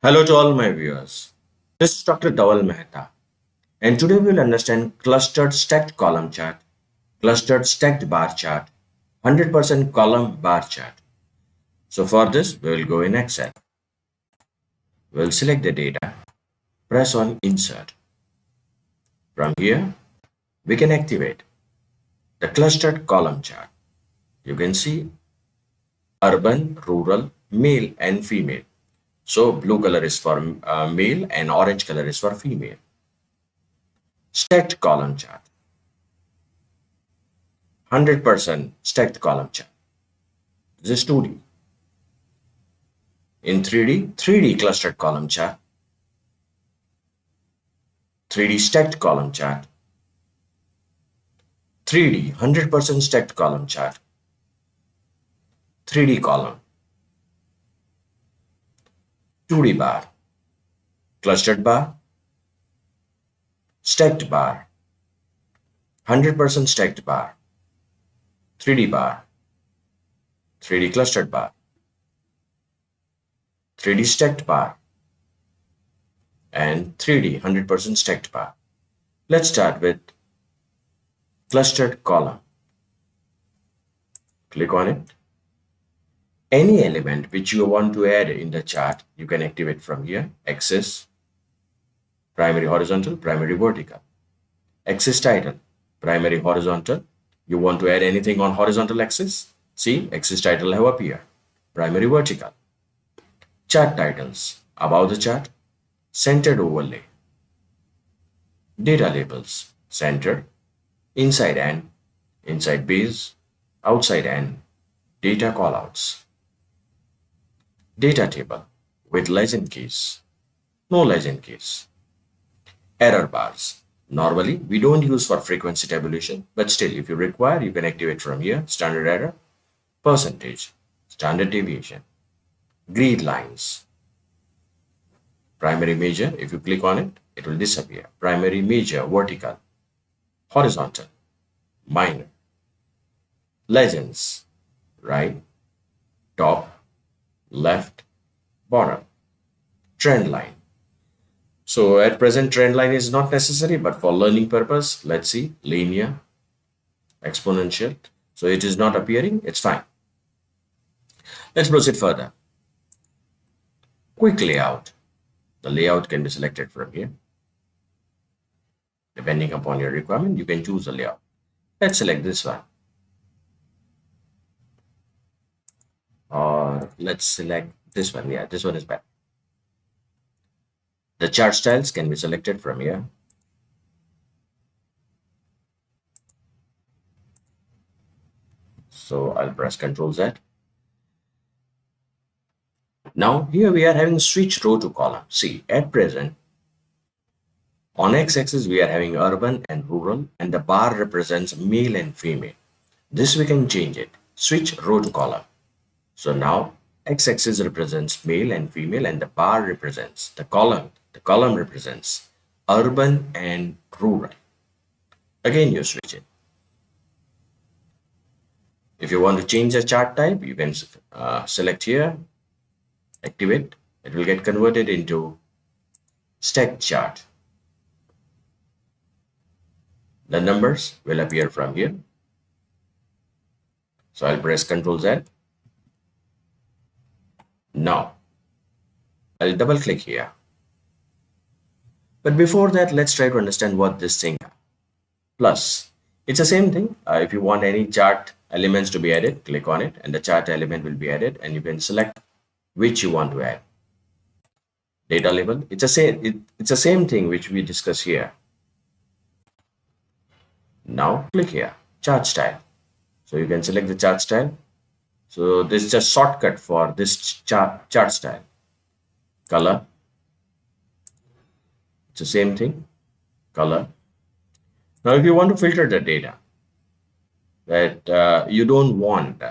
Hello to all my viewers. This is Dr. Dhaval Maheta, and today we will understand clustered stacked column chart, clustered stacked bar chart, 100% column bar chart. So for this, we will go in Excel. We will select the data, press on Insert. From here, we can activate the clustered column chart. You can see urban, rural, male and female. So blue color is for male and orange color is for female. Stacked column chart. 100% stacked column chart. This is 2D. In 3D, 3D clustered column chart, 3D stacked column chart, 3D 100% stacked column chart, 3D column, 2D bar, clustered bar, stacked bar, 100% stacked bar, 3D bar, 3D clustered bar, 3D stacked bar, and 3D 100% stacked bar. Let's start with clustered column. Click on it. Any element which you want to add in the chart, you can activate from here. Axis, primary horizontal, primary vertical. Axis title, primary horizontal. You want to add anything on horizontal axis? See, axis title have appeared. Primary vertical. Chart titles, above the chart, centered overlay. Data labels, center, inside and, inside base, outside and, data callouts. Data table with legend keys, no legend keys. Error bars. Normally, we don't use for frequency tabulation, but still, if you require, you can activate from here. Standard error, percentage, standard deviation, grid lines. Primary major, if you click on it, it will disappear. Primary major, vertical, horizontal, minor. Legends, right, top, left, bottom. Trend line. So at present, trend line is not necessary, but for learning purpose, let's see, linear, exponential. So it is not appearing, it's fine. Let's proceed further. Quick layout. The layout can be selected from here. Depending upon your requirement, you can choose the layout. Let's select this one. Or let's select this one. Yeah, this one is better. The chart styles can be selected from here. So I'll press Ctrl Z. Now here we are having switch row to column. See, at present, on x-axis we are having urban and rural, and the bar represents male and female. This we can change it. Switch row to column. So now x-axis represents male and female, and the bar represents the column. The column represents urban and rural. Again, you switch it. If you want to change the chart type, you can select here, activate. It will get converted into stacked chart. The numbers will appear from here. So I'll press Ctrl Z. Now I'll double click here. But before that, let's try to understand what this thing is. Plus, it's the same thing. If you want any chart elements to be added, click on it and the chart element will be added, and you can select which you want to add. Data label, it's the same thing which we discuss here. Now click here, chart style. So you can select the chart style. So this is just shortcut for this chart style. Color, it's the same thing, color. Now if you want to filter the data that you don't want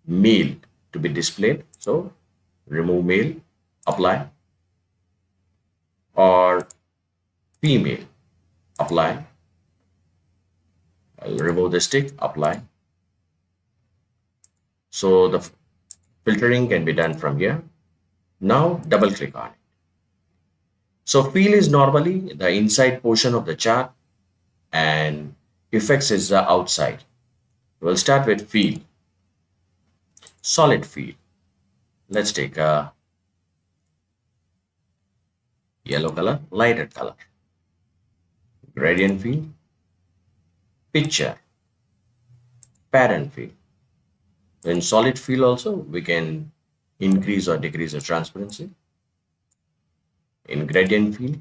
male to be displayed, so remove male, apply, or female, apply. I'll remove the stick, apply. So the filtering can be done from here. Now double click on it. So fill is normally the inside portion of the chart and effects is the outside. We'll start with fill, solid fill. Let's take a yellow color, lighter color, gradient fill, picture, pattern fill. In solid fill also, we can increase or decrease the transparency. In gradient fill,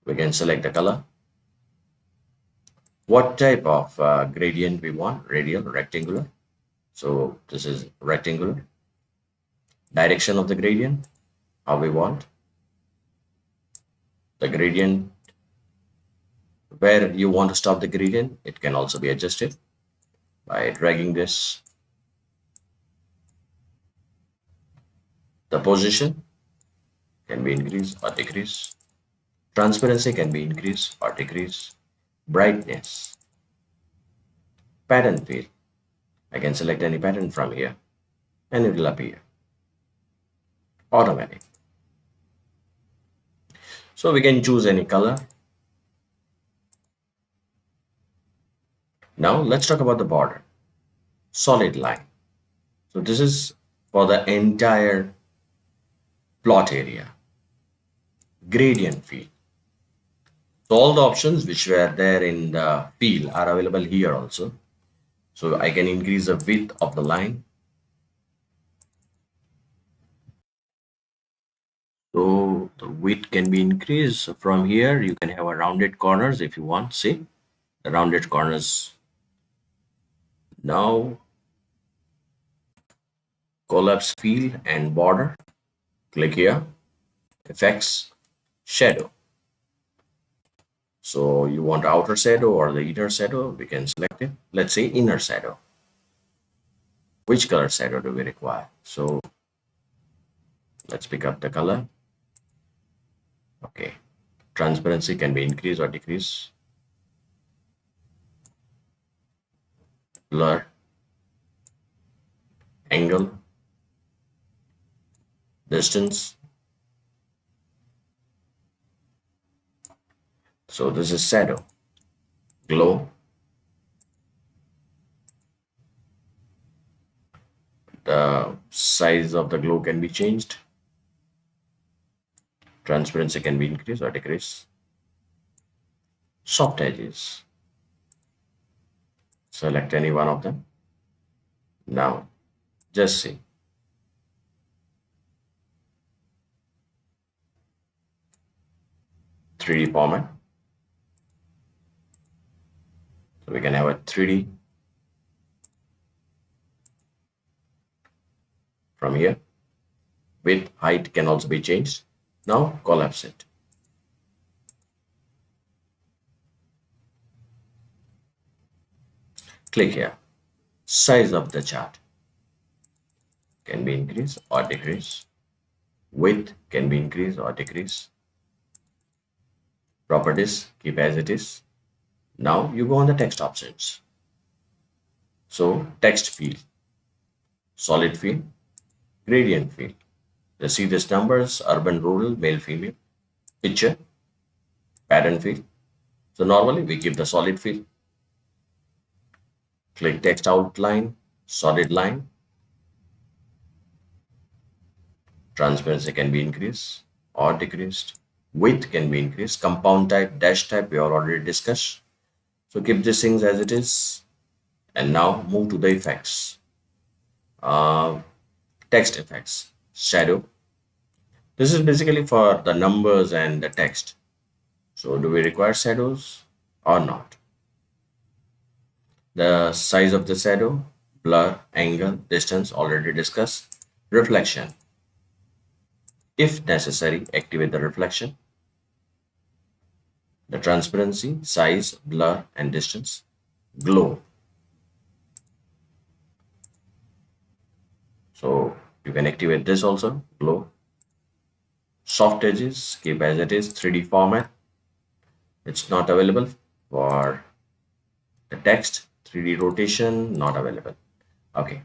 we can select the color. What type of gradient we want, radial, rectangular. So this is rectangular. Direction of the gradient, how we want. The gradient, where you want to stop the gradient, it can also be adjusted by dragging this. The position can be increased or decreased. Transparency can be increased or decreased. Brightness, pattern fill. I can select any pattern from here and it will appear automatic. So we can choose any color. Now let's talk about the border. Solid line. So this is for the entire plot area. Gradient fill. So all the options which were there in the fill are available here also. So I can increase the width of the line. So the width can be increased from here. You can have a rounded corners if you want. See the rounded corners. Now collapse fill and border. Click here. Effects, shadow. So you want outer shadow or the inner shadow, we can select it. Let's say inner shadow. Which color shadow do we require? So let's pick up the color. Okay. Transparency can be increased or decreased. Blur, angle, distance. So this is shadow, glow. The size of the glow can be changed. Transparency can be increased or decreased. Soft edges. Select any one of them. Now, just see. .3D format. So we can have a 3D from here. Width, height can also be changed. Now collapse it. Click here. Size of the chart can be increased or decreased. Width can be increased or decreased. Properties, keep as it is. Now you go on the text options. So text field, solid field, gradient field. You see these numbers, urban, rural, male, female, picture, pattern field. So normally we give the solid field. Click text outline, solid line. Transparency can be increased or decreased. Width can be increased. Compound type, dash type, we have already discussed. So keep these things as it is. And now move to the effects. Text effects, shadow. This is basically for the numbers and the text. So do we require shadows or not? The size of the shadow, blur, angle, distance already discussed. Reflection. If necessary, activate the reflection. The transparency, size, blur, and distance. Glow. So you can activate this also, glow. Soft edges, keep as it is, 3D format. It's not available for the text. 3D rotation, not available. Okay.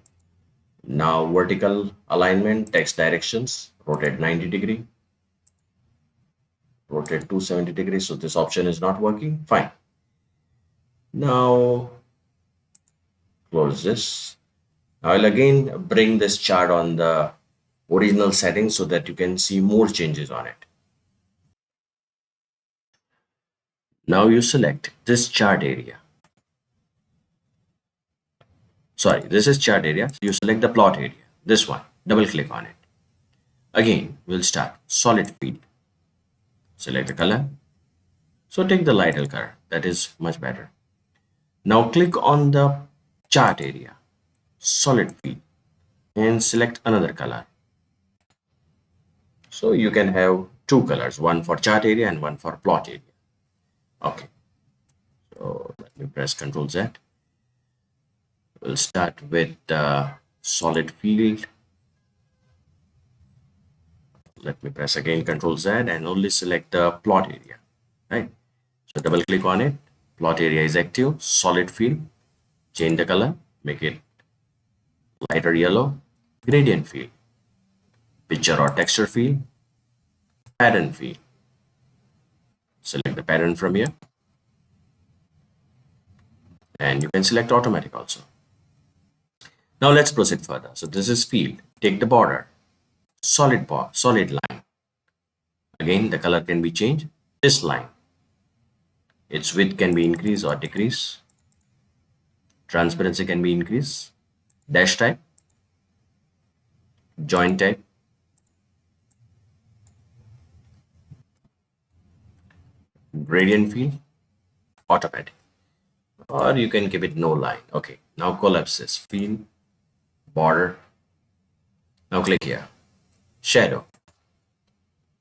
Now vertical alignment, text directions, rotate 90 degree, rotate 270 degrees. So this option is not working. Fine. Now close this. I'll again bring this chart on the original settings so that you can see more changes on it. Now you select this chart area. Sorry, this is chart area. You select the plot area. This one. Double click on it. Again, we'll start solid field. Select the color. So take the lighter color. That is much better. Now click on the chart area, solid field, and select another color. So you can have two colors, one for chart area and one for plot area. Okay. So let me press Ctrl Z. We'll start with the solid field. Let me press again Ctrl Z and only select the plot area. Right. So double click on it. Plot area is active. Solid field. Change the color. Make it lighter yellow. Gradient field. Picture or texture field. Pattern field. Select the pattern from here. And you can select automatic also. Now let's proceed further. So this is field. Take the border. Solid line. Again, the color can be changed. This line. Its width can be increased or decreased. Transparency can be increased. Dash type. Joint type. Gradient field. Automatic. Or you can give it no line. Okay. Now collapses. Field. Border. Now click here. Shadow.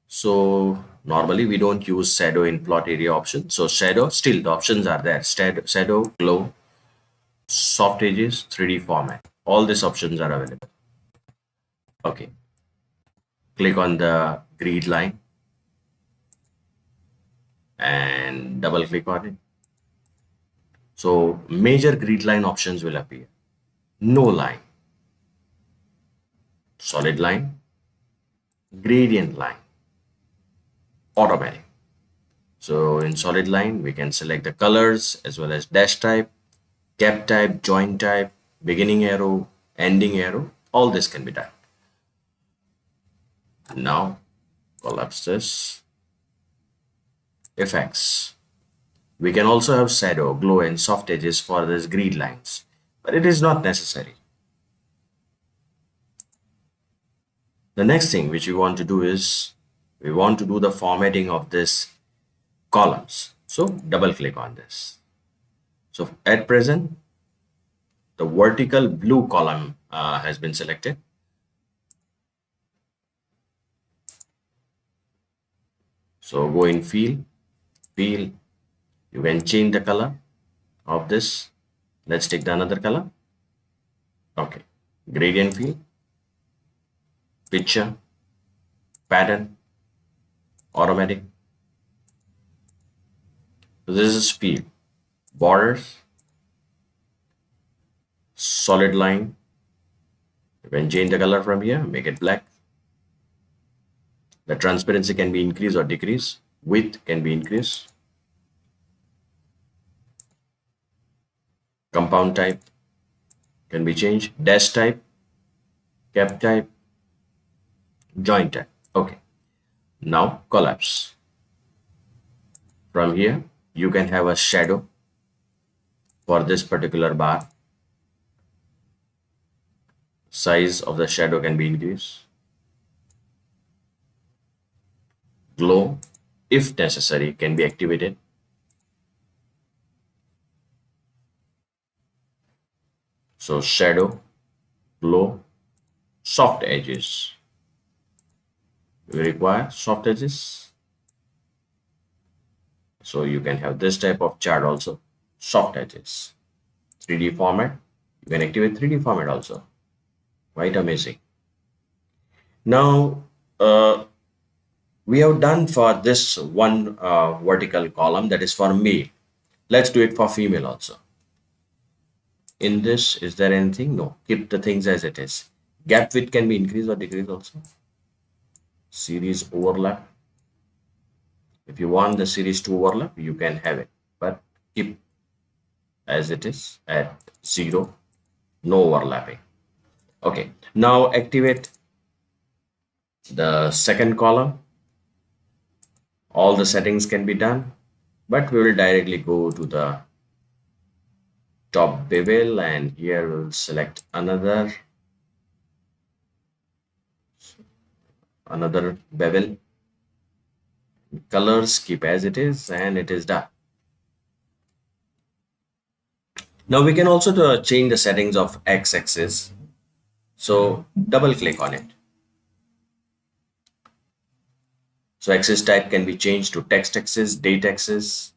So normally we don't use shadow in plot area option. So shadow, still the options are there. Shadow, glow, soft edges, 3D format. All these options are available. Okay. Click on the grid line and double click on it. So major grid line options will appear. No line, solid line, gradient line, automatic. So in solid line, we can select the colors as well as dash type, cap type, joint type, beginning arrow, ending arrow. All this can be done. Now collapse this. Effects. We can also have shadow, glow and soft edges for these grid lines, but it is not necessary. The next thing which we want to do is we want to do the formatting of this columns. So double click on this. So at present, the vertical blue column has been selected. So go in field, you can change the color of this. Let's take the another color. Okay, gradient field, picture, pattern, automatic. So this is field, borders, solid line. You can change the color from here, make it black. The transparency can be increased or decreased. Width can be increased. Compound type can be changed. Dash type, cap type, joint type. Okay. Now collapse. From here, you can have a shadow for this particular bar. Size of the shadow can be increased. Glow, if necessary, can be activated. So shadow, glow, soft edges. We require soft edges. So you can have this type of chart also, soft edges. 3D format, you can activate 3D format also. Quite amazing. Now, we have done for this one vertical column, that is for male. Let's do it for female also. In this, is there anything? No, keep the things as it is. Gap width can be increased or decreased also. Series overlap. If you want the series to overlap, you can have it, but keep as it is at 0, no overlapping. Okay, now activate the second column. All the settings can be done, but we will directly go to the top bevel, and here we'll select another bevel. Colors keep as it is, and it is done. Now we can also change the settings of x-axis. So double click on it. So axis type can be changed to text axis, date axis.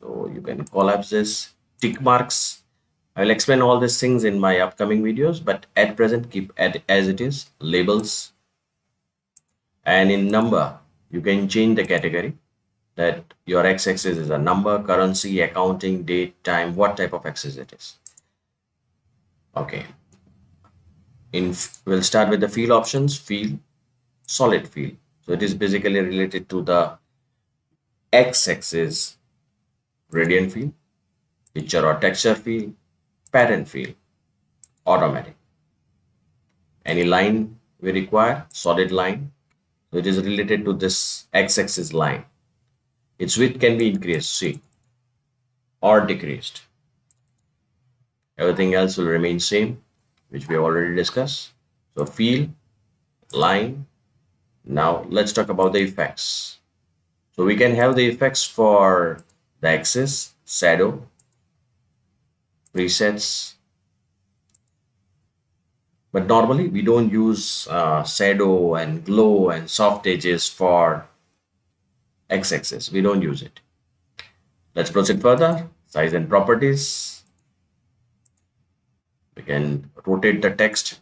So you can collapse this. Tick marks. I will explain all these things in my upcoming videos, but at present keep as it is. Labels. And in number, you can change the category that your x-axis is a number, currency, accounting, date, time, what type of axis it is. Okay. We'll start with the field options. Field, solid field. So it is basically related to the x-axis gradient field, picture or texture field, pattern field, automatic. Any line we require, solid line. So it is related to this x-axis line. Its width can be increased, see, or decreased. Everything else will remain same, which we have already discussed. So field, line. Now let's talk about the effects. So we can have the effects for the axis, shadow, presets. But normally we don't use shadow and glow and soft edges for x-axis. We don't use it. Let's proceed further. Size and properties. We can rotate the text.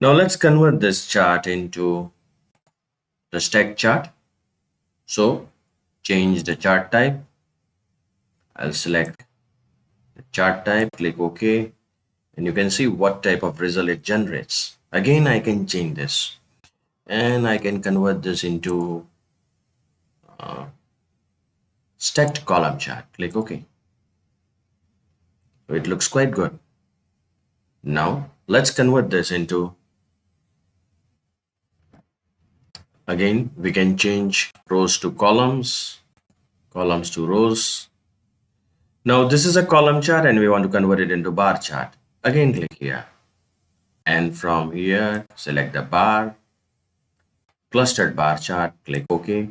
Now let's convert this chart into the stack chart. So change the chart type. I'll select the chart type, click OK, and you can see what type of result it generates. Again, I can change this and I can convert this into stacked column chart. Click OK. So it looks quite good. Now let's convert this into, again, we can change rows to columns, columns to rows. Now this is a column chart and we want to convert it into bar chart. Again, click here. And from here, select the bar, clustered bar chart, click OK.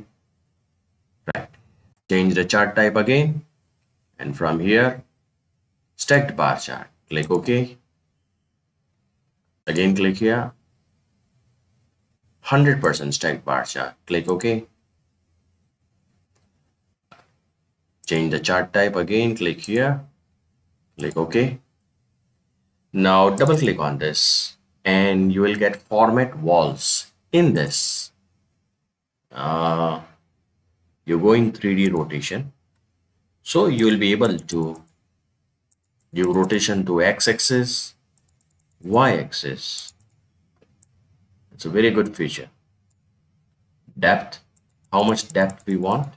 Right. Change the chart type again. And from here, stacked bar chart, click OK. Again, click here. 100% stacked bar chart, click OK. Change the chart type again, click here, click OK. Now double click on this and you will get format walls. In this, you go in 3D rotation. So you will be able to give rotation to x-axis, y-axis. It's a very good feature. Depth, how much depth we want.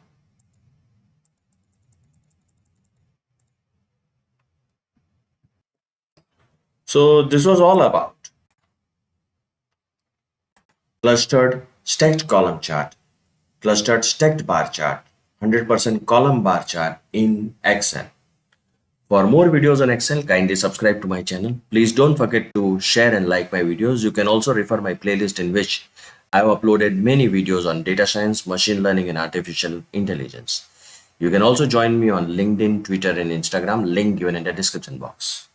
So this was all about clustered stacked column chart, clustered stacked bar chart, 100% column bar chart in Excel. For more videos on Excel, kindly subscribe to my channel. Please don't forget to share and like my videos. You can also refer my playlist in which I have uploaded many videos on data science, machine learning, and artificial intelligence. You can also join me on LinkedIn, Twitter, and Instagram, link given in the description box.